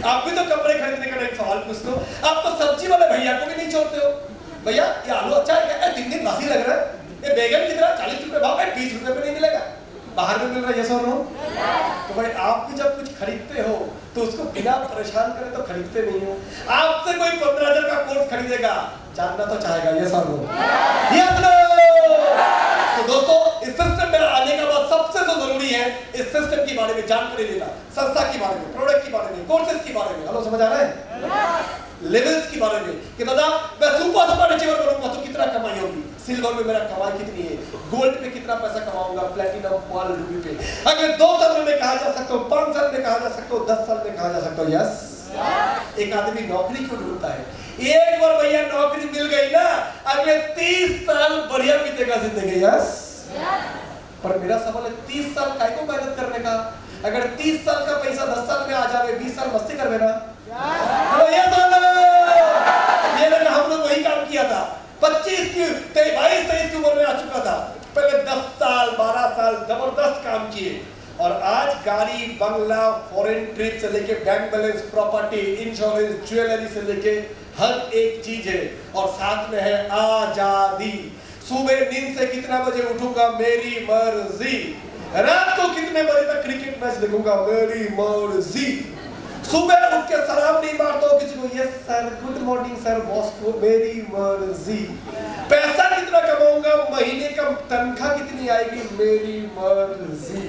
आप भी तो कपड़े खरीदने का एक सवाल पूछते हो, आप तो सब्जी वाले भैया को भी नहीं छोड़ते हो। भैया ये आलू अच्छा है क्या? 3 दिन बासी लग रहा है। ये बैगन कितना? 40 रुपए भाव है, 20 रुपए में नहीं मिलेगा, बाहर में मिल रहा है। यस और नो? तो भाई आप भी जब कुछ खरीदते हो तो उसको बिना परेशान करे तो खरीदते नहीं हो। आपसे कोई 15,000 का कोर्स खरीदेगा, जानना तो चाहेगा। यस और नो? Yes no? तो दोस्तों इस सिस्टम में आने का बाद सबसे जो जरूरी है इस सिस्टम के बारे में जानकारी लेना, संस्था के बारे में, प्रोडक्ट के बारे में, कोर्सेज के बारे में। हेलो, समझ आ रहा है? लेवल्स के बारे में कि दादा मैं सुपर स्मार्ट अचीवर बनूंगा तो कितना कमाई होगी, सिल्वर में मेरा कमाई कितनी है, गोल्ड पे कितना पैसा कमाऊंगा, प्लैटिनम, पर्ल, रूबी पे। अगर 2 साल में कहा जा सकता हूँ, 5 साल में कहा जा सकता हूँ, 10 साल में कहा जा सकता हूँ। यस। एक आदमी नौकरी क्यों ढूंढता है? एक बार भैया नौकरी मिल गई ना, अगले 30 साल बढ़िया बीतेगा जिंदगी। यस। पर मेरा सवाल है 30 साल काय को मेहनत करने का? अगर 30 साल का पैसा 10 साल में आ जावे, 20 साल मस्ती कर लेना। ये हम लोग वही काम किया था। 25 की 22-23 की उम्र में आ चुका था, पहले 10 साल 12 साल जबरदस्त काम किए, और आज गाड़ी, बंगला, फॉरेन ट्रिप से लेके bank balance, property, insurance, jewellery से लेके हर एक चीज है, और साथ में है आजादी। सुबह नींद से कितना बजे उठूंगा मेरी मर्जी, रात को कितने बजे तक क्रिकेट मैच देखूंगा मेरी मर्जी, सुबह उठ के सलाम नहीं मारता हूं किसी को, yes sir, good morning sir, boss को, मेरी मर्जी। पैसा कितना कमाऊंगा, महीने का तनख्वाह कितनी आएगी, मेरी मर्जी।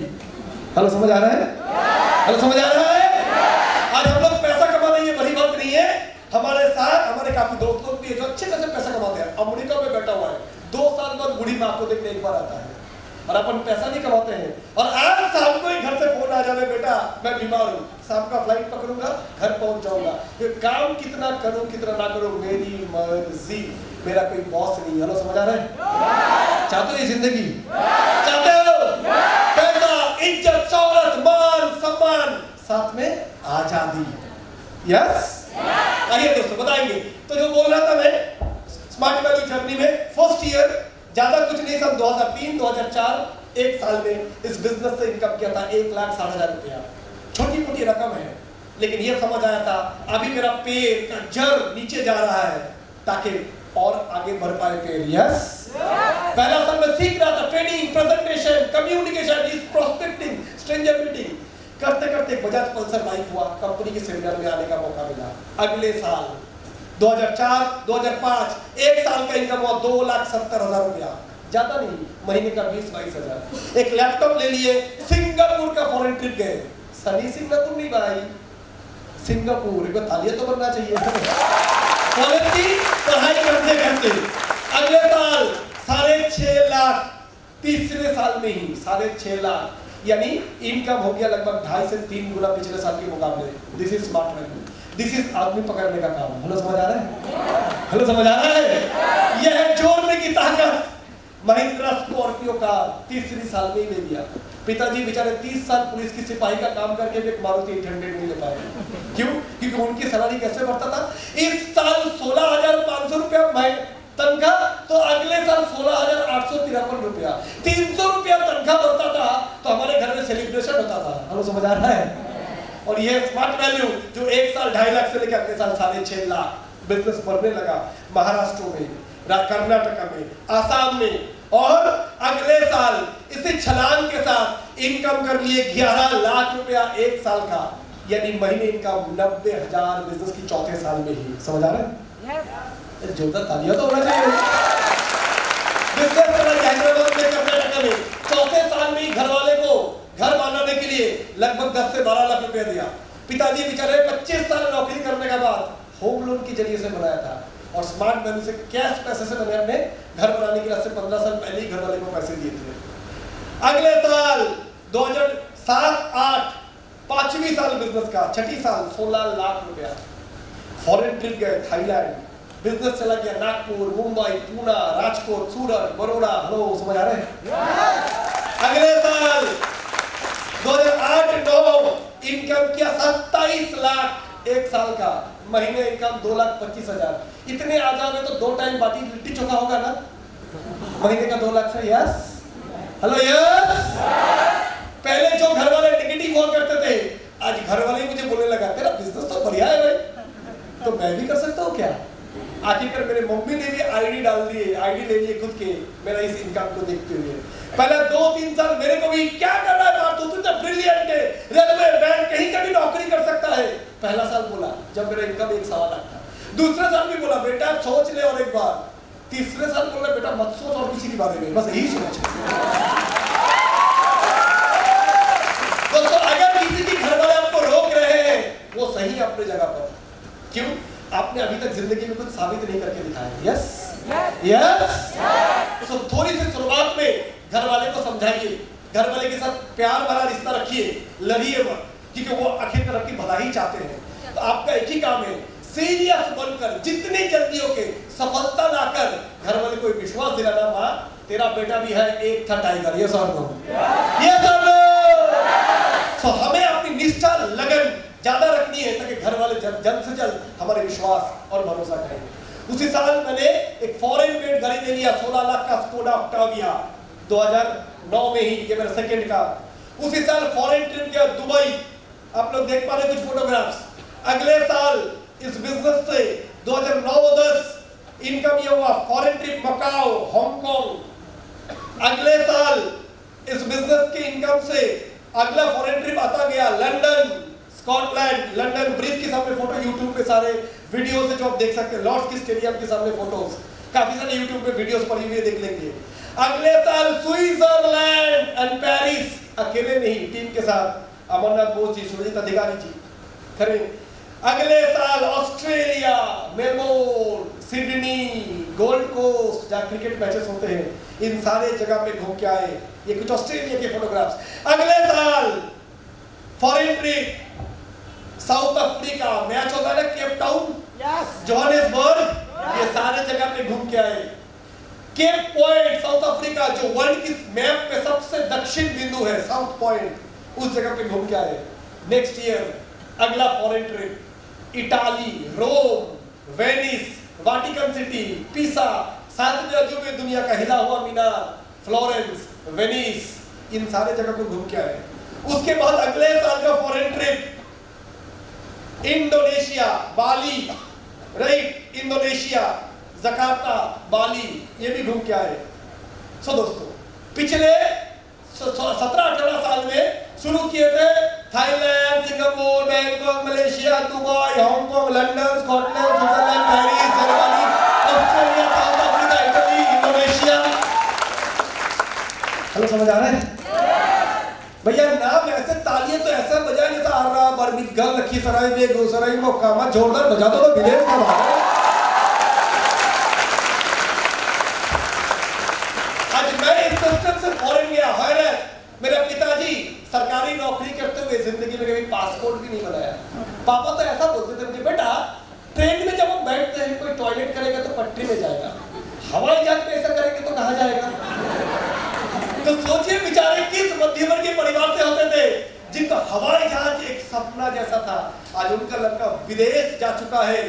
हेलो, समझ आ रहा है? हेलो, समझ आ रहा है? आज हम लोग पैसा कमा रहे हैं, बड़ी बात नहीं है। हमारे साथ हमारे काफी दोस्त लोग भी है जो अच्छे खासे पैसा कमाते हैं, अमेरिका में बैठा हुआ है, 2 साल बाद बूढ़ी माँ को देखने एक बार आता है, और अपन पैसा नहीं कमाते हैं। और आज शाम को ही घर से फोन आ जावे, बेटा मैं बीमार हूँ, शाम का फ्लाइट पकड़ूंगा, घर पहुंच जाऊंगा। ये काम कितना करूं कितना ना करूं, मेरी मर्जी, मेरा कोई बॉस नहीं। हेलो, समझ आ रहा है? चाहते हो ये जिंदगी? चाहते हो? पैसा, इज्जत, शौहरत, मान, सम्मान, साथ में आजादी। यस। आइए दोस्तों बताएंगे। तो जो बोल रहा था मैं, स्मार्ट वैल्यू जर्नी में फर्स्ट ईयर ज्यादा कुछ नहीं, सब 2003-2004 एक साल में इस बिजनेस से इनकम किया था 1,60,000 रुपया। छोटी मोटी रकम है, लेकिन ये समझ आया था अभी मेरा पैर का जड़ नीचे जा रहा है ताकि और आगे बढ़ पाए पैर। यस। पहला साल में सीख रहा था, training, presentation, communication, prospecting, stranger meeting करते करते बजाज पल्सर बाइक हुआ, कंपनी के सेमिनार में आने का मौका मिला। अगले साल 2004-2005 एक साल का इनकम हुआ 2,70,000 रुपया, ज्यादा नहीं, महीने का 20-22 हजार। एक लैपटॉप ले लिए, सिंगापुर का फॉरेन ट्रिप गए। सनी सिंगापुर नहीं भाई, सिंगापुर। एक बार तालियां तो बनना चाहिए। कॉलेज की पढ़ाई करते करते अगले साल 6.5 लाख, तीसरे साल में ही 6.5 लाख, यानी इनकम हो गया लगभग 2.5 से 3 गुना पिछले साल के मुकाबले। This is smart value, this is आदमी पकड़ने का काम। हेलो, समझ आ रहा है? हेलो, समझ आ रहा है? यह है जोड़ने की ताकत। महिंद्रा स्कॉर्पियो का तीसरी साल में ही ले लिया। पिताजी बेचारे 30 साल पुलिस की सिपाही का काम करके भी एक मारुति 800 नहीं ले पाए। क्यों? क्योंकि उनकी सैलरी कैसे बढ़ता था, इस साल 16,500 रुपया तनख्वाह, तो अगले साल 16,853 रुपया, 300 रुपया तनख्वाह बढ़ता था तो हमारे घर में सेलिब्रेशन होता था। हेलो, समझ आ रहा है? और ये स्मार्ट वैल्यू जो एक साल 2.5 लाख से लेकर अगले साल 6.5 लाख, बिजनेस बढ़ने लगा महाराष्ट्र में, कर्नाटक में, आसाम में, और अगले साल इसी छलांग के साथ इनकम कर लिए 11 लाख रुपया एक साल का, यानी महीने इनकम 90,000 बिजनेस की चौथे साल में ही। समझ आ रहा है? जोरदार तालियां तो होना चाहिए। बिजनेस हैदराबाद में, कर्नाटक में चौथे साल में ही घर वाले को घर बनाने के लिए लगभग 10 से 12 लाख रुपया दिया। पिताजी बेचारे 25 साल नौकरी करने के बाद होम लोन के जरिए से बनाया था, और स्मार्ट वैल्यू से कैश पैसे से मैंने अपने घर बनाने के लिए 15 साल पहले ही घर वाले को पैसे दिए थे। अगले साल 2007-8 5वीं साल बिजनेस का, 6ठी साल 16 लाख रुपया। फॉरेन ट्रिप गए, थाईलैंड, बिजनेस चला गया नागपुर, मुंबई, पुणे, राजकोट, सूरत, बड़ौदा। हेलो, समझ आ रहे हैं? अगले साल 2008-9 इनकम किया 27 लाख एक साल का, महीने इनकम 2,25,000। इतने आ जाओगे तो 2 टाइम बाटी लिट्टी चोखा होगा ना, महीने का 2 लाख से। यस। Hello, yes. पहले जो घर वाले नेगेटिव हुआ करते थे, आज घर वाले मुझे बोलने लगा तेरा बिजनेस तो तो मैं भी कर सकता हूँ क्या? आखिरकार मेरे मम्मी ने भी आईडी डाल दी, आईडी ले लिए खुद के, मेरा इस इनकम को देखते हुए। पहले 2-3 साल मेरे को भी क्या कर रहा है बात, तू तो ब्रिलियंट है, रेलवे बैंक कहीं का भी नौकरी कर सकता है। पहला साल बोला जब मेरा इनकम 1 सवा लाख था। दूसरा साल भी बोला बेटा सोच ले और एक बार। तीसरे साल बोला बेटा मत सोच और किसी के बारे में, बस यही सोच। दोस्तों अगर किसी की घर वाले आपको रोक रहे हैं वो सही है अपनी जगह पर। क्यों? आपने अभी तक जिंदगी में कुछ साबित नहीं करके दिखाया। Yes yes. तो थोड़ी सी शुरुआत में घर वाले को समझाइए, घर वाले के साथ प्यार भरा रिश्ता रखिए, लड़िए मत, क्योंकि वो आखिरकार आपकी भलाई चाहते हैं। तो आपका एक ही काम है, सीरियस बनकर जितनी जल्दी हो के सफलता लाकर घर वाले को विश्वास दिलाना, माँ तेरा बेटा भी है एक था टाइगर। ये सर नो, ये सर नो। तो हमें अपनी निष्ठा लगन ज्यादा रखनी है ताकि घर वाले जल्द से जल्द हमारे विश्वास और भरोसा करें। उसी साल मैंने एक फॉरेन मेड गाड़ी ले लिया, 16 लाख का स्कोडा ऑक्टाविया, 2009 में ही, ये मेरा सेकंड का। उसी साल फॉरेन ट्रिप गया दुबई, आप लोग देख पा रहे कुछ फोटोग्राफ्स। अगले साल इस बिजनेस से 2009-10 इनकम ये हुआ, फॉरेन ट्रिप मकाओ, हांगकांग। अगले साल इस बिजनेस के इनकम से अगला फॉरेन ट्रिप आता गया लंदन, स्कॉटलैंड, लंदन ब्रिज के सामने फोटो, यूट्यूब पे सारे वीडियोस है जो आप देख सकते हैं, लॉर्ड्स की स्टेडियम के सामने फोटोज, काफी सारे यूट्यूब पे वीडियोस पड़ी हुई देख लेंगे। अगले साल स्विट्जरलैंड एंड पेरिस, अकेले नहीं टीम के साथ, अमरनाथ बोस जी, सुरजीत अधिकारी जी खरे। अगले साल Australia, Melbourne, Sydney, Gold Coast जहाँ क्रिकेट मैचेस होते हैं, इन सारे जगह पे घूम के आए। ये कुछ ऑस्ट्रेलिया के फोटोग्राफ्स। अगले साल foreign trip south Africa, match होता है ना केप टाउन, जोहानिसबर्ग, ये सारे जगह पे घूम के आए। केप पॉइंट साउथ अफ्रीका, जो वर्ल्ड की मैप पे सबसे दक्षिण बिंदु है, साउथ पॉइंट, उस जगह पे घूम के आए। नेक्स्ट ईयर अगला फॉरेन ट्रिप इटाली, रोम, वेनिस, वाटिकन सिटी, पिसा, 7वें अजूबे दुनिया का हिला हुआ मीनार, फ्लोरेंस, वेनिस, इन सारे जगह को घूम के आए। उसके बाद अगले साल का फॉरेन ट्रिप इंडोनेशिया, बाली, राइट, इंडोनेशिया, जकार्ता, बाली, ये भी घूम के आए। सो दोस्तों पिछले 17-18 साल में शुरू किए थे Thailand, Singapore, Bangkok, Malaysia, Dubai, Hong Kong, London, Scotland, Switzerland, Paris, Germany, Australia, south Africa, Italy, Indonesia. Hello, समझ आ रहा है भैया? नाम ऐसे तालियां तो ऐसा बजाए जैसा आर्रा, बरबीघा, लखीसराय, बेगूसराय, मोकामा, जोरदार बजा दो तो विलेज का बात है। आज मैं इस सिस्टम से फॉरेन गया, हैरत, मेरे पिताजी सरकारी नौकरी करते हुए जिंदगी में कभी पासपोर्ट भी नहीं बनाया। पापा तो ऐसा बोलते थे मुझे, बेटा ट्रेन में जब हम बैठते हैं कोई टॉयलेट करेगा तो पटरी में जाएगा, हवाई जहाज में ऐसा करेंगे तो कहाँ जाएगा? तो सोचिए बेचारे किस मध्यवर्गीय परिवार से होते थे जिनका हवाई जहाज एक सपना जैसा था। आज उनका लड़का विदेश जा चुका है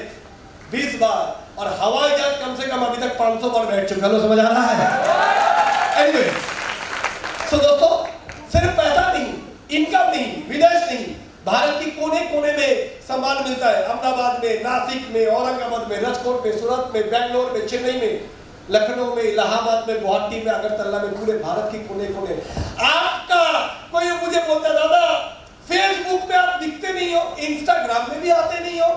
20 बार, और हवाई जहाज कम से कम अभी तक 500 बार बैठ चुका है। समझ आ रहा है? एनीवे, सो दोस्तों सिर्फ पैसा नहीं, इनकम नहीं, विदेश नहीं, भारत की कोने कोने में सामान मिलता है। अहमदाबाद में, नासिक में, औरंगाबाद में, राजकोट में, सूरत में, बेंगलोर में, चेन्नई में, लखनऊ में, इलाहाबाद में, गुवाहाटी में, अगरतला में, पूरे भारत की कोने कोने। आपका कोई मुझे बोलता दादा फेसबुक में आप दिखते नहीं हो, इंस्टाग्राम में भी आते नहीं हो,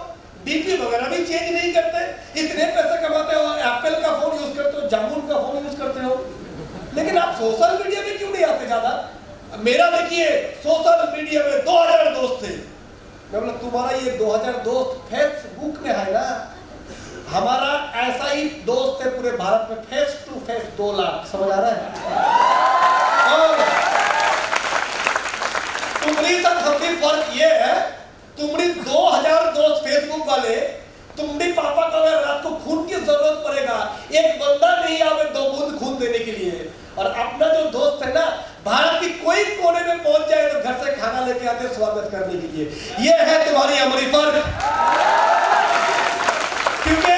डीपी वगैरह भी चेंज नहीं करते, इतने पैसे कमाते हो, एप्पल का फोन यूज करते हो, जामुन का फोन यूज करते हो, लेकिन आप सोशल मीडिया में क्यों नहीं आते ज्यादा? मेरा देखिए सोशल मीडिया में 2000 दोस्त थे। मैं बोला तुम्हारा ये 2000 दोस्त फेसबुक में है ना, हमारा ऐसा ही दोस्त है पूरे भारत में, फेस टू फेस 2 लाख। समझ आ रहा है? और तुम्हारी साथ हमारी फर्क ये है, तुम्हारी 2000 दोस्त फेसबुक वाले, तुम्हारी पापा को अगर रात को खून की जरूरत पड़ेगा, एक बंदा नहीं आवे 2 बूंद खून देने के लिए। और अपना जो दोस्त है ना, भारत की कोई कोने में पहुंच जाए तो घर से खाना लेके आते स्वागत करने के लिए। ये है तुम्हारी हमारी फर्क। क्योंकि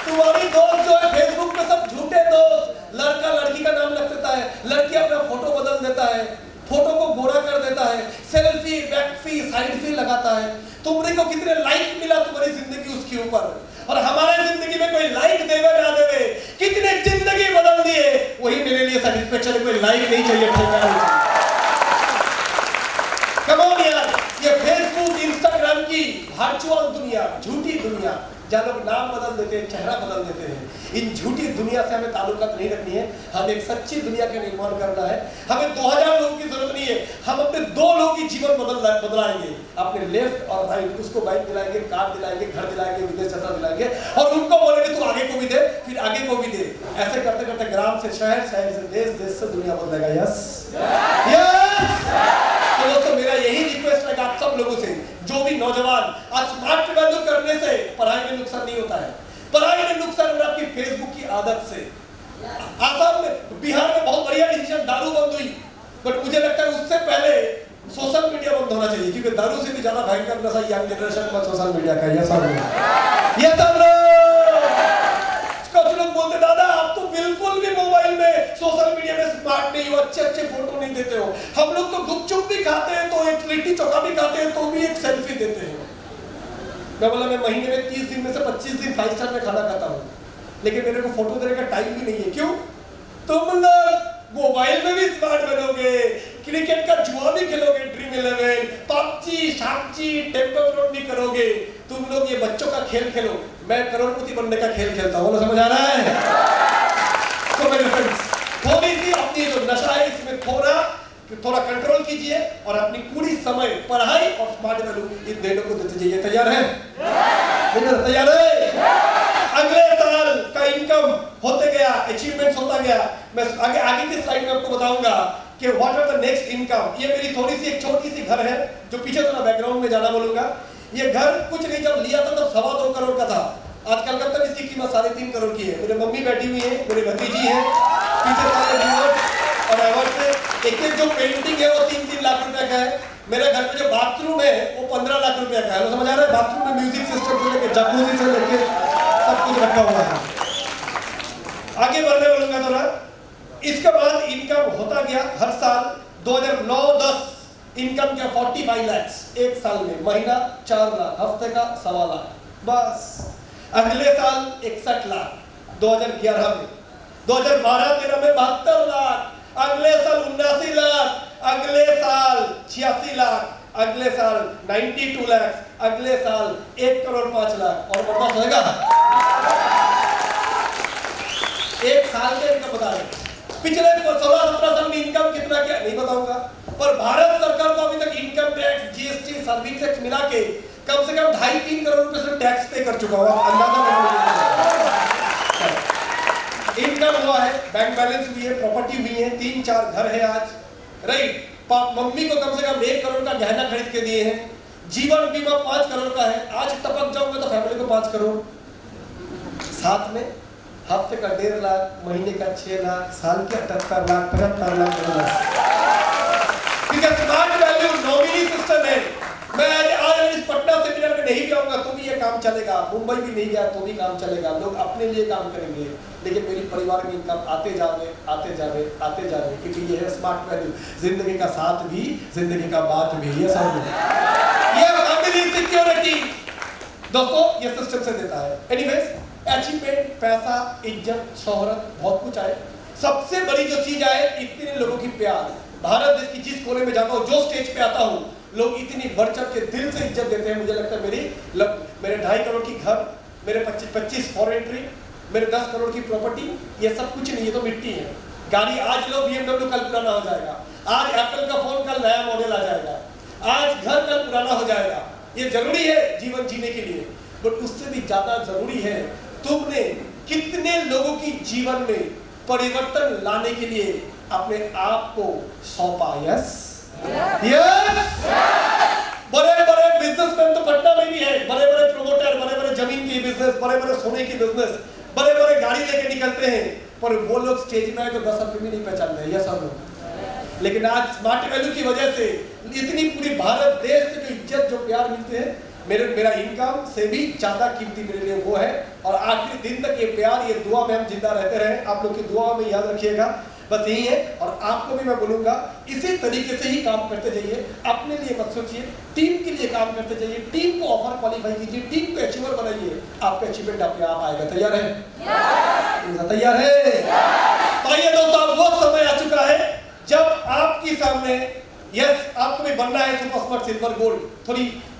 तुम्हारी दोस्त जो है फेसबुक पे सब झूठे दोस्त, लड़का लड़की का नाम लग देता है, लड़की अपना फोटो बदल देता है, फोटो को गोरा कर देता है, सेल्फी, बैकफी, साइडफी लगाता है। तुमने को देखो कितने लाइक मिला तुम्हारी जिंदगी उसके ऊपर, और हमारे जिंदगी में कोई लाइक देवे ना देवे, कितने जिंदगी बदल दिए, वही मेरे लिए सेटिस्फेक्शन। कोई लाइक नहीं चाहिए, कम ऑन यार। ये फेसबुक इंस्टाग्राम की वर्चुअल दुनिया, झूठी दुनिया, जहाँ लोग नाम बदल देते हैं, चेहरा बदल देते हैं, इन झूठी दुनिया से हमें ताल्लुकात नहीं रखनी है। हमें एक सच्ची दुनिया का निर्माण करना है। हमें 2000 लोगों की जरूरत नहीं है, हम अपने 2 लोगों की जीवन बदलाएंगे, अपने लेफ्ट और राइट। उसको बाइक दिलाएंगे, कार दिलाएंगे, घर दिलाएंगे, विदेश यात्रा दिलाएंगे, और उनको बोलेंगे तू आगे को भी दे, फिर आगे को भी दे। ऐसे करते करते ग्राम से शहर, शहर से देश, देश से दुनिया बदलेगा। Yes yes. तो दोस्तों मेरा यही रिक्वेस्ट है आप सब लोगों से, जो भी नौजवान, आज स्मार्ट वैल्यू करने से पढ़ाई में नुकसान नहीं होता है। पढ़ाई में नुकसान हो रहा है आपकी फेसबुक की आदत से। आसाम में, बिहार में बहुत बढ़िया डिसीजन, दारू बंद हुई, बट मुझे लगता है उससे पहले सोशल मीडिया बंद होना चाहिए, क्योंकि दारू से भी ज्यादा भयंकर नशा यंग जनरेशन में सोशल मीडिया का। ये सब कुछ लोग बोलते दादा आप तो बिल्कुल भी मोबाइल में, सोशल मीडिया में स्मार्ट नहीं हो, अच्छे अच्छे फोटो नहीं देते हो। हम लोग तो गुपचुप भी खाते हैं तो एक लिट्टी चोखा भी खाते हैं तो भी एक सेल्फी देते हैं। मैं बोला मैं महीने में 30 दिन में से 25 दिन 5 स्टार में खाना खाता हूँ, लेकिन मेरे को फोटो देने का टाइम भी नहीं है। क्यों? तुम लोग मोबाइल में भी स्मार्ट बनोगे, क्रिकेट का जुआ भी खेलोगे, ड्रीम 11, पबजी, शापजी, टेम्पल रन भी करोगे। तुम लोग ये बच्चों का खेल खेलो, मैं करोड़पति बनने का खेल खेलता हूँ। समझ आ रहा है? तो मेरे फ्रेंड्स, थोड़ी सी अपनी जो नशा है इसमें थोड़ा कंट्रोल कीजिए, और अपनी पूरी समय पढ़ाई और स्मार्ट वैल्यू इन दोनों को देते जाइए। तैयार है? तैयार है? अगले साल का इनकम होते गया, अचीवमेंट्स होता गया। मैं आगे की स्लाइड में आपको बताऊंगा कि what are the next income. ये मेरी थोड़ी सी एक छोटी सी घर है, जो पीछे थोड़ा बैकग्राउंड में जाना बोलूंगा। ये घर कुछ नहीं, जब लिया था तब 2.25 करोड़ का था। आजकल कब तक इसकी कीमत 3.5 करोड़ की है। मेरे मम्मी बैठी हुई है, मेरे भतीजी है, पीछे सारे व्यूअर्स और अवार्ड से। एक जो पेंटिंग है वो 3-3 लाख रुपए का है। मेरे घर में जो बाथरूम है वो 15 लाख रुपए का है। समझ आ रहा है? बाथरूम में म्यूजिक सिस्टम से लेके जकूजी से लेके सब कुछ रखा हुआ है। आगे बढ़ने बोलूंगा थोड़ा। इसके बाद इनकम होता गया हर साल। 2009-10 इनकम क्या 45 लाख एक साल में, महीना 4 लाख, हफ्ते का 1.25 लाख बस। अगले साल 61 लाख 2011 में, 2012-13 में 72 लाख, अगले साल 79 लाख, अगले साल 86 लाख, अगले साल 92 लाख, अगले साल 1 करोड़ 5 लाख। और बर्दाश्त होगा? एक साल के इनकम बता रहे। पिछले 16-17 साल में इनकम कितना क्या नहीं बताऊंगा, पर भारत सरकार को अभी तक income tax, GST, service tax मिला के कम से कम 2.5-3 करोड़ रुपए से टैक्स पे कर चुका हुआ। अंदाजा इनकम हुआ है, बैंक बैलेंस हुई है, प्रॉपर्टी हुई है, 3-4 घर है आज, राइट। मम्मी को कम से कम 1 करोड़ का गहना खरीद के दिए हैं। जीवन बीमा 5 करोड़ का है। आज टपक जाऊंगा तो फैमिली को 5 करोड़, साथ में हफ्ते का 1.5 लाख, महीने का 6 लाख, साल के 78 lakh, 75 lakh. Smart value nominee system है। मैं आज इस पटना सेमिनार में नहीं जाऊंगा तो भी ये काम चलेगा, मुंबई भी नहीं गया तो भी काम चलेगा। लोग अपने लिए काम करेंगे, लेकिन मेरी परिवार में इनकम आते जावे, क्योंकि ये है स्मार्ट वैल्यू। जिंदगी का साथ भी, जिंदगी का बात भी, ये सब ये फैमिली सिक्योरिटी दोस्तों ये सिस्टम से देता है। एनीवेज, अचीवमेंट, पैसा, इज्जत, शोहरत, बहुत कुछ आए। सबसे बड़ी जो चीज आए, इतने लोगों की प्यार। भारत देश की जिस कोने में जाता हूँ, जो स्टेज पे आता हूँ, लोग इतनी बढ़ चढ़ के दिल से इज्जत देते हैं। मुझे लगता है मेरे 2.5 करोड़ की घर, मेरे 25 फॉरेन ट्रिप, मेरे 10 करोड़ की प्रॉपर्टी, ये सब कुछ नहीं, ये तो मिट्टी है। गाड़ी आज लो BMW, कल पुराना हो जाएगा। आज एप्पल का फोन, कल नया मॉडल आ जाएगा। आज घर, कल पुराना हो जाएगा। ये जरूरी है जीवन जीने के लिए, बट उससे भी ज्यादा जरूरी है तुमने कितने लोगों की जीवन में परिवर्तन लाने के लिए अपने आप को सौंपा। Yes yes. बड़े बड़े बिजनेसमैन तो पटना में भी है, बड़े बड़े प्रोमोटर, बड़े बड़े जमीन की बिजनेस, बड़े बड़े सोने की बिजनेस, बड़े बड़े गाड़ी लेके निकलते हैं, पर वो लोग स्टेज में आए तो 10 रुपये भी नहीं पहचान रहे। यस लोग। लेकिन आज स्मार्ट वैल्यू की वजह से इतनी पूरी भारत देश से जो इज्जत, जो प्यार मिलते हैं, मेरा इनकम से भी ज्यादा कीमती मेरे लिए वो है। और आखिरी दिन तक ये प्यार, ये दुआ में हम जिंदा रहते रहे। आप लोग की दुआ में याद रखिएगा। बस यही है। और आपको भी मैं बोलूंगा इसी तरीके से ही काम करते जाइए, अपने लिए मत सोचिए, टीम के लिए काम करते जाइए, टीम को ऑफर क्वालिफाई कीजिए, टीम को अचीवर बनाइए, आपका अचीवमेंट अपने आप आएगा। तैयार है? तैयार है? तो आइए दोस्तों, अब वो समय आ चुका है जब आपके सामने यस आपको भी बनना है सुपर स्मार्ट सिल्वर गोल्ड।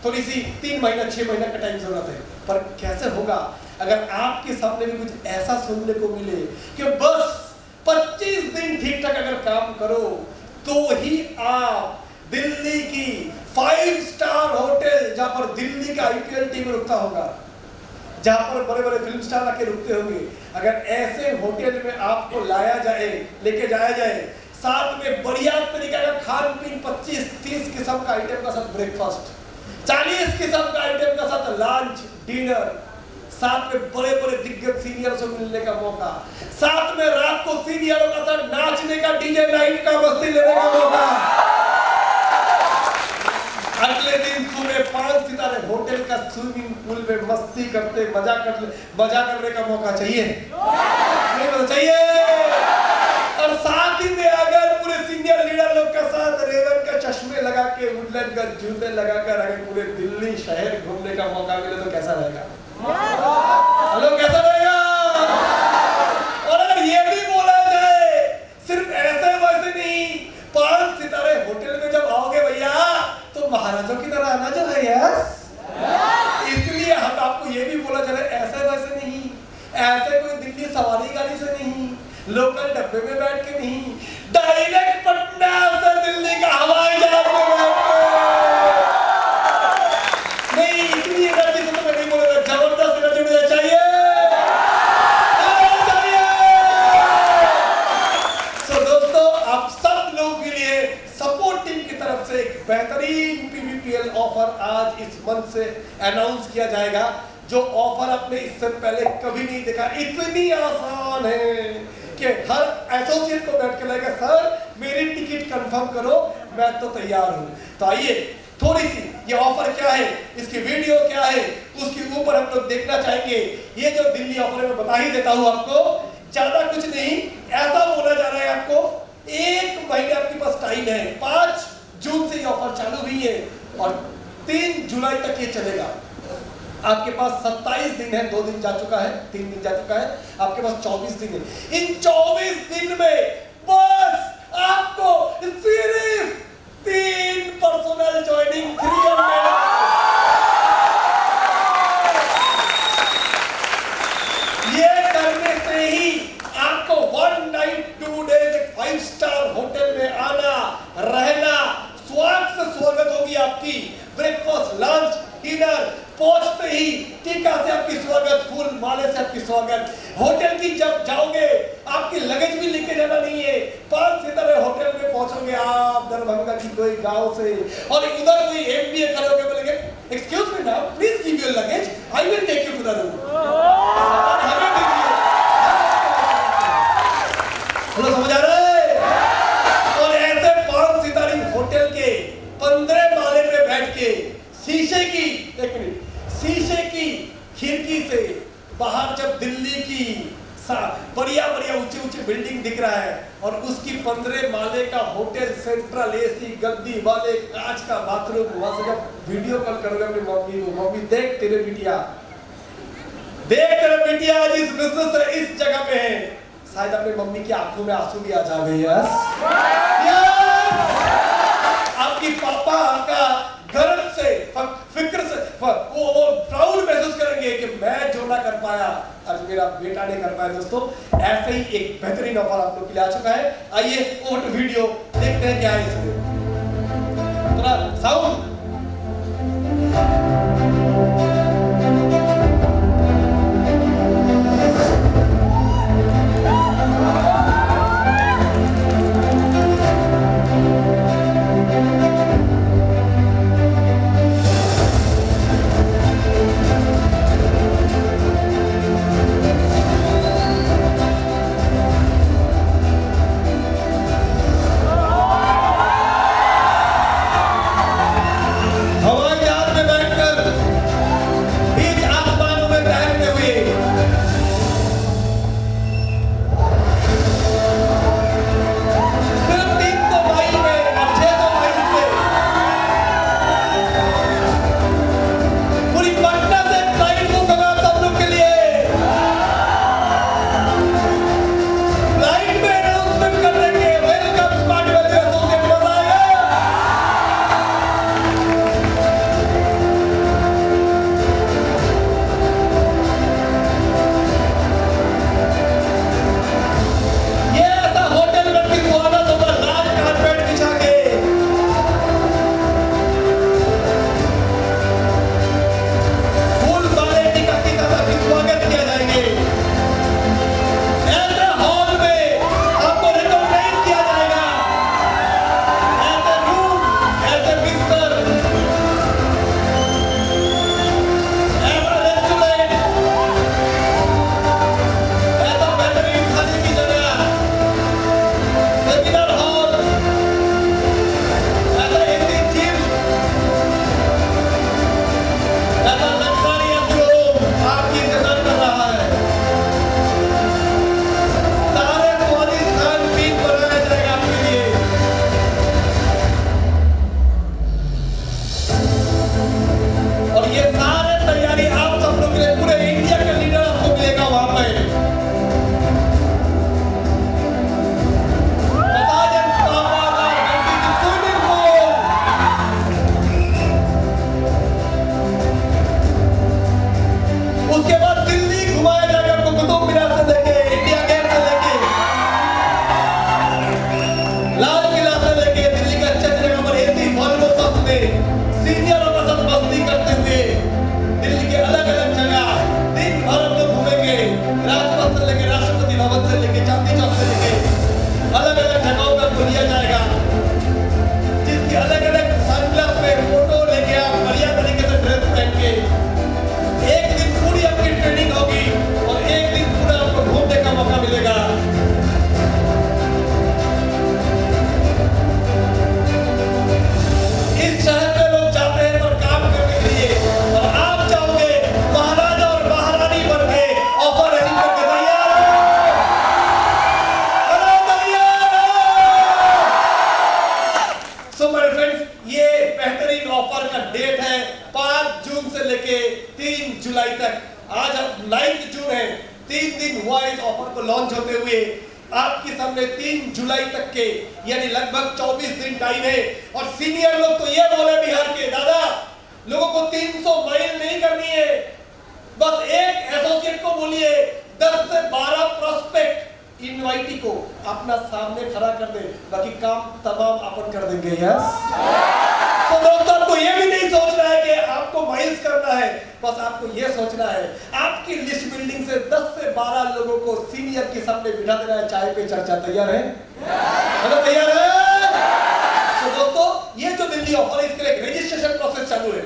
थोड़ी सी 3 महीना 6 महीना का टाइम जरूरत है, पर कैसे होगा अगर आपके सामने भी कुछ ऐसा सुनने को मिले कि बस 25 दिन ठीक ठाक अगर काम करो तो ही आप दिल्ली की 5 स्टार होटल, जहां पर दिल्ली का आईपीएल टीम रुकता होगा, जहां पर बड़े बड़े फिल्म स्टार आके रुकते होंगे, अगर ऐसे होटल में आपको लाया जाए, लेके जाया जाए, साथ में बढ़िया तरीका का खान पीन, 25-30 किस्म का आइटम का साथ ब्रेकफास्ट, 40 किस्म का आइटम का साथ लंच डिनर, साथ में बड़े बड़े दिग्गज सीनियर से मिलने का मौका, साथ में रात को सीनियरों का साथ नाचने का, डीजे नाइट का, मस्ती लेने का मौका, अगले दिन सुबह 5 सितारे होटल का स्विमिंग पूल में मस्ती करते मजा करने का मौका चाहिए नहीं? तो चाहिए। और साथ ही में अगर पूरे सीनियर लीडर लोग के साथ रेवन के चश्मे लगा के, वुडलैंड का जूते लगाकर अगर पूरे दिल्ली शहर घूमने का मौका मिले तो कैसा रहेगा? हेलो, कैसा रहेगा? और अगर ये भी बोला जाए सिर्फ ऐसे वैसे नहीं, 5 सितारे होटल में जब आओगे भैया तो महाराजों की तरह आना जो है यस। इसलिए हम आपको ये भी बोला जा रहा है ऐसे वैसे नहीं, ऐसे कोई दिल्ली सवारी गाड़ी से नहीं, लोकल डब्बे में बैठ के नहीं, डायरेक्ट पटना से दिल्ली का हवाई जहाज में बैठ के नहीं। इतनी एनर्जी से तो मैं नहीं बोलूंगा, जबरदस्त एनर्जी मुझे चाहिए। तो दोस्तों, आप सब लोगों के लिए सपोर्ट टीम की तरफ से एक बेहतरीन पीवीपीएल ऑफर आज इस मंथ से अनाउंस किया जाएगा, जो ऑफर आपने इससे पहले कभी नहीं देखा। इतनी आसान है कि हर एसोसिएट को बैठ के लगेगा सर मेरी टिकट कंफर्म करो, मैं तो तैयार हूं। तो आइए थोड़ी सी ये ऑफर क्या है, इसकी वीडियो क्या है, उसके ऊपर हम लोग देखना चाहेंगे। ये जो दिल्ली ऑफर मैं बता ही देता हूं आपको, ज्यादा कुछ नहीं, ऐसा बोला जा रहा है आपको 1 महीने आपके पास टाइम है। 5 जून से ये ऑफर चालू हुई है और 3 जुलाई तक ये चलेगा। आपके पास 27 दिन है, 2 दिन जा चुका है, 3 दिन जा चुका है, आपके पास 24 दिन है। इन 24 दिन में बस आपको सिर्फ 3 पर्सनल ज्वाइनिंग 300 ये करने से ही आपको 1 नाइट 2 डेज 5 स्टार होटल में आना, रहना, स्वागत होगी आपकी, ब्रेकफास्ट लंच डिनर, पहुंचते ही टीका से आपकी स्वागत, फूल माले से आपकी स्वागत। होटल की जब जाओगे आपकी लगेज भी लेके जाना नहीं है, 5 सितारे होटल में पहुंचोगे आप दरभंगा की कोई गांव से, और उधर कोई एमबीए करोगे, बोलेंगे excuse me now please give your luggage, I will take you to the room. समझ आ रहा है? और ऐसे 5 सितारे होटल के 15 माले पे बैठ के शीशे की खिड़की से बाहर जब दिल्ली की बढ़िया ऊंचे बिल्डिंग दिख रहा है और उसकी 15 माले का होटल, सेंट्रल एसी गद्दी वाले, कांच का बाथरूम, वहां से जब वीडियो कॉल करोगे अपनी मम्मी को, मम्मी देख तेरे बिटिया आज इस बिजनेस से इस जगह पे है, शायद अपनी मम्मी की आंखों में आंसू भी आ जाएंगे। यस, आपकी पापा का गर्व से, फिक्र से वो प्राउड महसूस करेंगे कि मैं जो ना कर पाया आज मेरा बेटा ने कर पाया। दोस्तों, ऐसे ही एक बेहतरीन ऑफर आप लोग के लिए आ चुका है। आइए ओवर टू वीडियो, देखते हैं क्या है इसमें। थोड़ा साउंड 3 जुलाई तक, आज 9 जून है, 3 दिन हुआ इस ऑफर को लॉन्च होते हुए। आपके सामने 3 जुलाई तक के यानी लगभग 24 दिन टाइम है। और सीनियर लोग तो ये बोले बिहार के, दादा लोगों को 300 माइल नहीं करनी है, बस एक एसोसिएट को बोलिए 10 से 12 प्रोस्पेक्ट इनवाइटी को अपना सामने खड़ा कर दे, बाकी काम तमाम अपन कर देंगे। यस, तो दोस्तों आपको ये भी नहीं सोचना है कि आपको माइल्स करना है, बस आपको ये सोचना है आपकी लिस्ट बिल्डिंग से 10 से 12 लोगों को सीनियर के सामने बिठा देना है। चाय पे चर्चा तैयार है? हेलो, तैयार है? तो दोस्तों ये जो दिल्ली ऑफर है, इसके लिए रजिस्ट्रेशन प्रोसेस चालू है।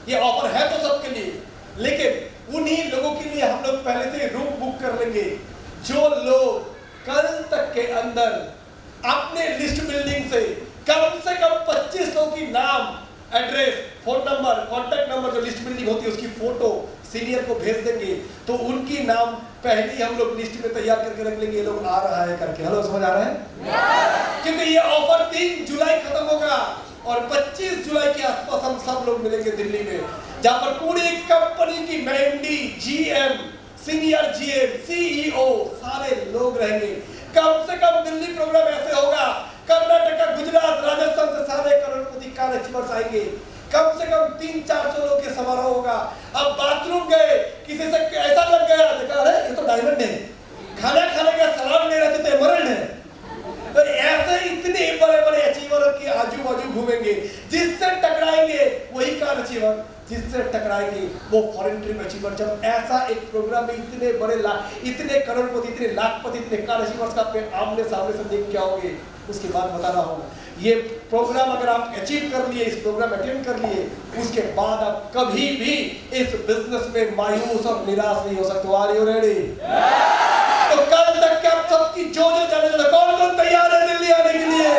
ये ऑफर है तो सबके लिए, लेकिन उन्हीं लोगों के लिए हम लोग पहले से रूम बुक कर लेंगे जो लोग कल तक के अंदर अपने लिस्ट बिल्डिंग से कम 25 लोगों की नाम, address, phone number, contact number, जो लिस्ट बिल्डिंग होती है उसकी फोटो सीनियर को भेज देंगे, तो उनकी नाम पहले ही हम लोग लिस्ट में तैयार करके रख लेंगे, ये लोग आ रहा है करके। हेलो, समझ आ रहा है? क्योंकि ये ऑफर 3 जुलाई खत्म होगा और 25 जुलाई के आसपास हम सब लोग मिलेंगे दिल्ली में, जहां पर पूरी कंपनी की MD, GM, senior GM, CEO सारे लोग रहेंगे। कम से कम दिल्ली प्रोग्राम ऐसे होगा, कर्नाटक, गुजरात, राजस्थान से सारे करोड़पति कार अचीवर्स आएंगे। कम से कम 300-400 लोग के समारोह होगा। अब बाथरूम गए, किसी से ऐसा लग गया, देखा अरे ये तो डायमंड है, खाना खाने का सलाम ले रहे थे तो एमरल्ड है। तो ऐसे इतने बड़े-बड़े अचीवर के आजू-बाजू घूमेंगे, जिससे टकराएंगे वही कार अचीवर, जिससे टकराएंगे वो फॉरेन ट्रिप अचीवर। जब ऐसा एक प्रोग्राम में इतने बड़े इतने करोड़पति, इतने लाखपति, इतने कार अचीवर्स का आमने सामने से देख के आओगे, उसके बाद बता रहा हूँ ये प्रोग्राम अगर आप अचीव कर लिए, इस प्रोग्राम अटेंड कर लिए, उसके बाद आप कभी भी इस बिजनेस में मायूस और निराश नहीं हो सकते। Are you ready? तो कल तक क्या सबकी जो जाने, कौन तैयार है दिल्ली आने के लिए?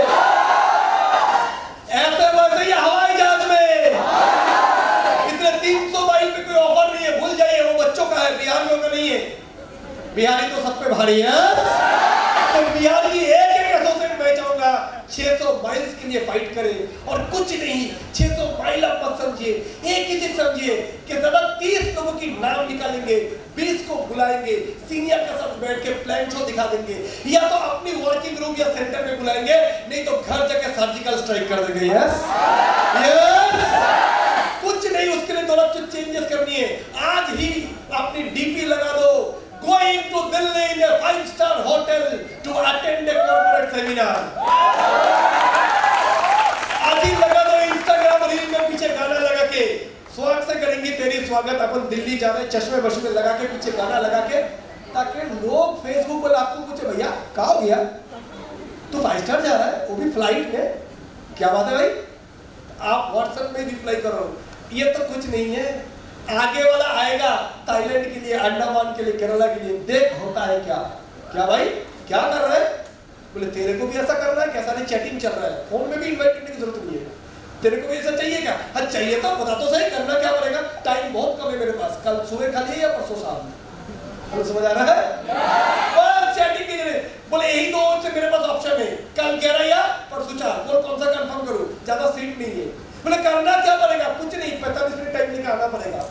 ऐसे वैसे ही हवाई जहाज में, इसलिए 300 माइल पे कोई ऑफर नहीं है, भूल जाइए, वो बच्चों का है, बिहार में नहीं है। बिहारी तो सब पे भारी है। तो बिहार की एक एसोसिएट मैं चाहूंगा 600 माइल्स के लिए फाइट करे, और कुछ नहीं, 600 माइल आप मत समझिए, एक ही चीज समझिए कि दादा 30 लोगों की नाम निकालेंगे, 20 को बुलाएंगे, सीनियर के साथ बैठ के प्लान शो दिखा देंगे, या तो अपनी वर्किंग रूम या सेंटर में बुलाएंगे, नहीं तो घर जाके सर्जिकल स्ट्राइक कर देंगे। यस, कुछ नहीं, उसके लिए थोड़ा चेंजेस करनी है। आज ही अपनी डीपी लगा दो, going to Delhi in a 5-star hotel to attend a corporate seminar। आज ही लगा दो इंस्टाग्राम रील में पीछे गाना लगा के, स्वागत से करेंगे तेरी स्वागत, अपन दिल्ली जा रहे हैं, चश्मे बश्मे लगा के पीछे गाना लगा के, ताकि लोग फेसबुक पर आपको पूछे भैया कहाँ हो गया, तू 5 स्टार जा रहा है, वो भी फ्लाइट में, क्या बात है भाई? आप व्हाट्सएप में रिप्लाई करो। ये तो कुछ नहीं है, आगे वाला आएगा थाईलैंड के लिए, अंडमान के लिए, केरला के लिए, देख होता है क्या। क्या भाई क्या कर रहा है? बोले तेरे को भी ऐसा करना है, कैसा नहीं, चैटिंग चल रहा है, फोन में भी इन्वाइट करने की जरूरत नहीं है, तेरे को भी ऐसा चाहिए क्या? हाँ चाहिए तो बता तो सही, करना क्या पड़ेगा? टाइम बहुत कम है मेरे पास, कल सुबह खा लिए या परसों शाम में, समझ आ रहा है? बस चैटिंग के लिए बोले यही दो से मेरे पास ऑप्शन है, कल 11 या परसों 4, बोल कौन सा कंफर्म करूं, ज्यादा सीट नहीं है। बोले करना क्या पड़ेगा? कुछ नहीं, 45 मिनट टाइम निकालना पड़ेगा।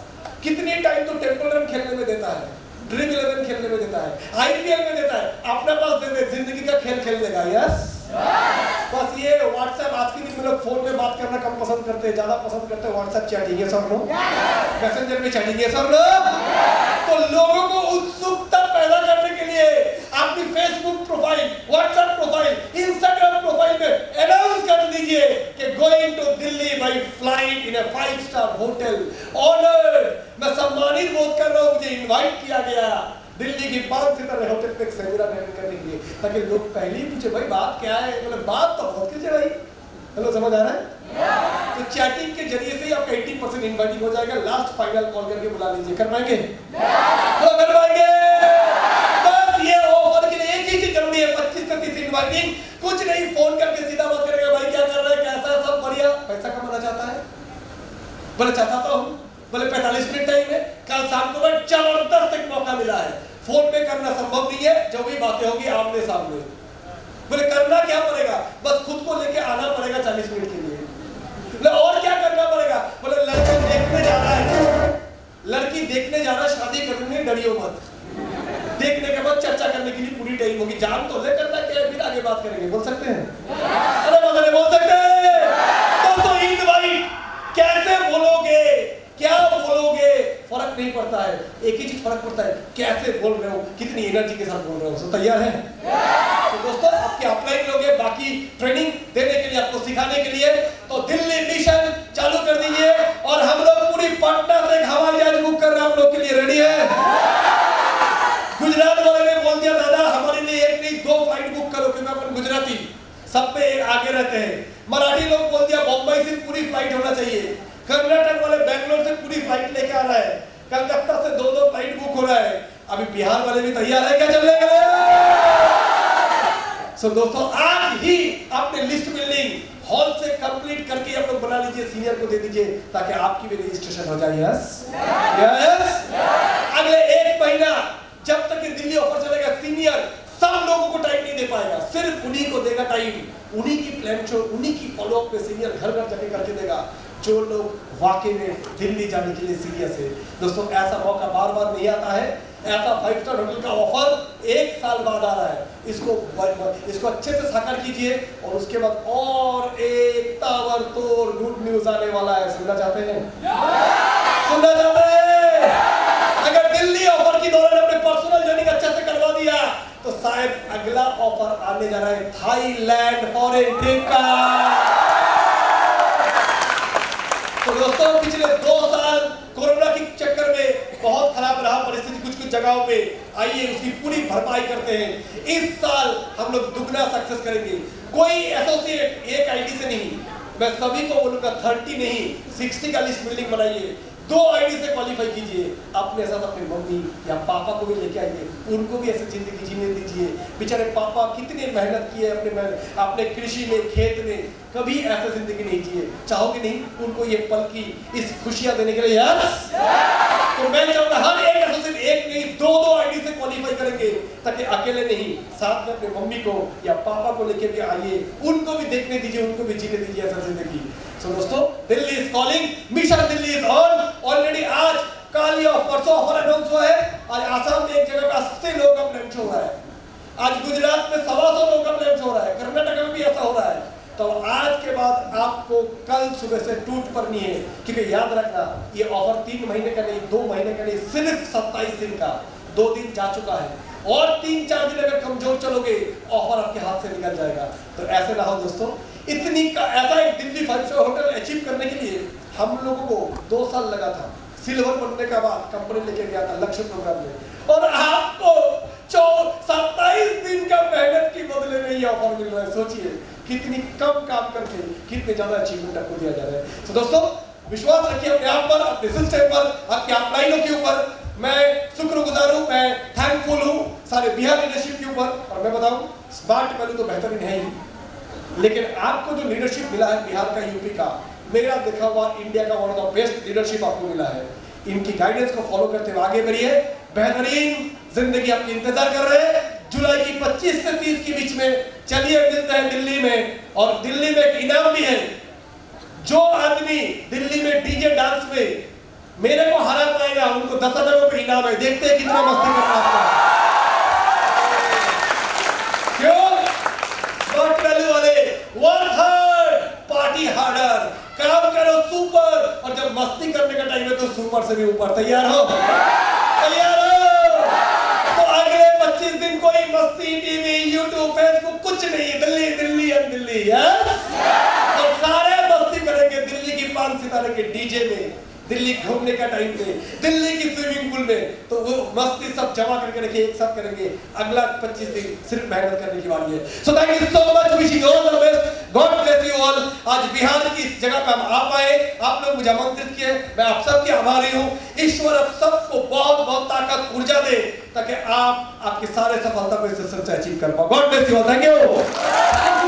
कितनी टाइम तो टेंपल रन खेलने में देता है, ड्रीम 11 खेलने में देता है, आईपीएल में देता है, अपने पास दे दे, जिंदगी का खेल खेल लेगा। यस, बस ये व्हाट्सएप, आज के दिन में लोग फोन में बात करना कम पसंद करते हैं, ज्यादा पसंद करते हैं व्हाट्सएप चैटिंग। ये सब लोग मैसेंजर में चैटिंग, ये सब लोग। तो लोगों को उत्सुकता पैदा करने के लिए अपनी Facebook profile, WhatsApp profile, Instagram profile में अनाउंस कर दीजिए कि going to Delhi by flight in a five star hotel, honoured, मैं सम्मानित बोध कर रहा हूं, मुझे इनवाइट किया गया दिल्ली की 5 सितारे होटल पे सेमिनार अटेंड करने के लिए, ताकि लोग पहले ही पूछे भाई बात क्या है, मतलब बात तो बहुत कीजिए भाई। हेलो, समझ आ रहा है? तो चैटिंग के जरिए से ही आपका 80% इनवाइटिंग हो जाएगा। लास्ट फाइनल कॉल करके बुला लीजिए, कर पाएंगे? तो कर पाएंगे। बस ये ऑफर के लिए एक ही चीज जरूरी है, 25 से 30 इनवाइटिंग, कुछ नहीं, फोन करके सीधा बात करेगा, भाई क्या कर रहा है, कैसा है, सब बढ़िया, पैसा कमाना चाहता है? बोले चाहता तो हूँ, बोले 45 मिनट टाइम है, कल शाम को जबरदस्त एक मौका मिला है, फोन पे करना संभव नहीं है, जो भी बातें होगी आमने सामने। बोले करना क्या पड़ेगा? बस खुद को लेके आना पड़ेगा 40 मिनट के लिए। बोले और क्या करना पड़ेगा? बोले लड़का देखने जाना है, लड़की देखने जाना, शादी करने डरियो मत। देखने के बाद चर्चा करने के लिए पूरी टाइम होगी, जान तो ले करना क्या है, फिर आगे बात करेंगे। बोल सकते हैं? अरे मजा नहीं बोल सकते? तो ईद भाई कैसे बोलोगे, क्या बोलोगे, फर्क नहीं पड़ता है। एक ही चीज फर्क पड़ता है, कैसे बोल रहे हो, कितनी एनर्जी के साथ बोल रहे हो। सो तैयार है? तो दोस्तों आपके अपलाइन लोग हैं, बाकी ट्रेनिंग देने के लिए, आपको सिखाने के लिए, तो दिल्ली मिशन चालू कर दीजिए। और हम लोग पूरी पटना से एक हवाई जहाज बुक कर रहे हैं आप लोग के लिए। रेडी है? गुजरात वाले ने बोल दिया दादा हमारे लिए एक नहीं 2 फ्लाइट बुक करो, क्योंकि अपन गुजराती सब पे आगे रहते हैं। मराठी लोग बोल दिया बम्बई से पूरी फ्लाइट होना चाहिए। कर्नाटक वाले बेंगलोर से पूरी फ्लाइट लेके आ रहा है। कलकत्ता से 2 फ्लाइट बुक हो रहा है। अभी बिहार वाले भी तैयार है क्या चलने के लिए? सो दोस्तों आज ही आपने लिस्ट बिल्डिंग हॉल से कंप्लीट करके आप लोग बना लीजिए, सीनियर को दे दीजिए ताकि आपकी भी रजिस्ट्रेशन हो जाए। Yes yes. अगले 1 महीना जब तक ये दिल्ली ऑफर चलेगा, सीनियर सब लोगों को टाइम नहीं दे पाएगा, सिर्फ उन्हीं को देगा टाइम। उन्हीं की प्लान शो, उन्हीं की फॉलोअप पे सीनियर घर घर जाके करके देगा, जो लोग वाकई में दिल्ली जाने के लिए सीरियस है। दोस्तों ऐसा मौका बार बार नहीं आता है। ऐसा 5 स्टार होटल का ऑफर 1 साल बाद आ रहा है। इसको अच्छे से साकार कीजिए और उसके बाद और एक ताबड़तोड़ गुड न्यूज आने वाला है। सुनना चाहते हैं? सुनना चाहते हैं? अगर दिल्ली ऑफर की दौरान अपने पर्सनल जर्नी अच्छे से करवा दिया तो शायद अगला ऑफर आने जा रहा है थाईलैंड फॉरेन ट्रिप का। तो दोस्तों पिछले 2 साल कोरोना के चक्कर में बहुत खराब रहा परिस्थिति कुछ जगहों पे। आइए उसकी पूरी भरपाई करते हैं। इस साल हम लोग दुगना सक्सेस करेंगे। कोई एसोसिएट एक आईडी से नहीं, मैं सभी को बोलूंगा 30 नहीं 60 का लिस्ट बिल्डिंग बनाइए। 2 आईडी से क्वालिफाई कीजिए। अपने साथ अपने मम्मी या पापा को भी लेके आइए, उनको भी ऐसी जिंदगी जीने दीजिए। बेचारे पापा कितने मेहनत किए अपने कृषि में, खेत में, कभी ऐसा जिंदगी नहीं जिए। चाहोगे नहीं उनको ये पल की इस खुशियां देने के लिए? यस। तो मैं चाहूंगा हर एक एसोसिएट एक नहीं 2 आईडी से क्वालिफाई करेंगे, ताकि अकेले नहीं साथ में अपने मम्मी को या पापा को लेके भी आइए, उनको भी देखने दीजिए, उनको भी जीने दीजिए ऐसा जिंदगी। सो दोस्तों Delhi is calling, mission Delhi is on. Already आज कल या परसों ऑफर अनाउंस हुआ है। आज आसाम में एक जगह पे 80 लोगों का प्लान हो रहा है। आज गुजरात में 125 लोगों का प्लान हो रहा है। कर्नाटक में भी ऐसा हो रहा है। तो आज के बाद आपको कल सुबह से टूट पड़नी है, क्योंकि याद रखना ये ऑफर 3 महीने का नहीं, 2 महीने का नहीं, सिर्फ 27 दिन का। 2 दिन जा चुका है और 3-4 दिन अगर कमजोर चलोगे ऑफर आपके हाथ से निकल जाएगा। तो ऐसे ना हो दोस्तों। इतनी का ऐसा एक दिल्ली 5 स्टार होटल अचीव करने के लिए हम लोगों को 2 साल लगा था। सिल्वर बनने के बाद कंपनी लेके गया था लक्ष्य प्रोग्राम में, और आपको 27 दिन का मेहनत की बदले में ये ऑफर मिल रहा है। सोचिए कितनी कम काम करके कितने ज्यादा अचीवमेंट आपको दिया जा रहा है। तो दोस्तों विश्वास रखिए अपने आप पर, अपने सिस्टम पर, आपके अपलाइनों के ऊपर। मैं शुक्रगुजार हूं, मैं थैंकफुल हूं सारे बिहार लीडरशिप के ऊपर। और मैं बताऊं स्मार्ट वैल्यू तो बेहतरीन है ही, लेकिन आपको जो लीडरशिप मिला है बिहार का, यूपी का, मेरा देखा हुआ इंडिया का one of the best leadership आपको मिला है। इनकी गाइडेंस को फॉलो करते हुए आगे बढ़िए। बेहतरीन जिंदगी आपकी इंतजार कर रहे हैं। जुलाई की 25 से 30 के बीच में चलिए मिलते हैं दिल्ली में। और दिल्ली में एक इनाम भी है। जो आदमी दिल्ली में डीजे डांस में मेरे को हरा पाएगा उनको 10,000 रुपए इनाम है। देखते हैं कितना मस्ती करना आपका। क्यों? स्मार्ट वैल्यू वाले वर्क हार्ड पार्टी हार्डर, काम करो सुपर, और जब मस्ती करने का टाइम है तो सुपर से भी ऊपर। तैयार हो? तैयार हो? तो अगले 25 दिन कोई मस्ती, टीवी, यूट्यूब, फेसबुक कुछ नहीं, दिल्ली दिल्ली एंड दिल्ली। तो सारे मस्ती करेंगे दिल्ली की 5 सितारे के डीजे में, दिल्ली घूमने का टाइम पे, दिल्ली की स्विमिंग पूल में। तो वो मस्ती सब जमा करके रखिए, एक साथ करेंगे। अगला 25 दिन सिर्फ मेहनत करने की बारी है। So thank you so much, wishing all the best, God bless you all. आज बिहार की इस जगह पे हम आ पाए, आप लोग मुझे आमंत्रित किए, मैं आप सबके आभारी हूँ। ईश्वर आप सबको बहुत बहुत ताकत, ऊर्जा दे, ताकि आप आपकी सारे सफलता को इस सिस्टम से अचीव कर पाओ। God bless you all, thank you.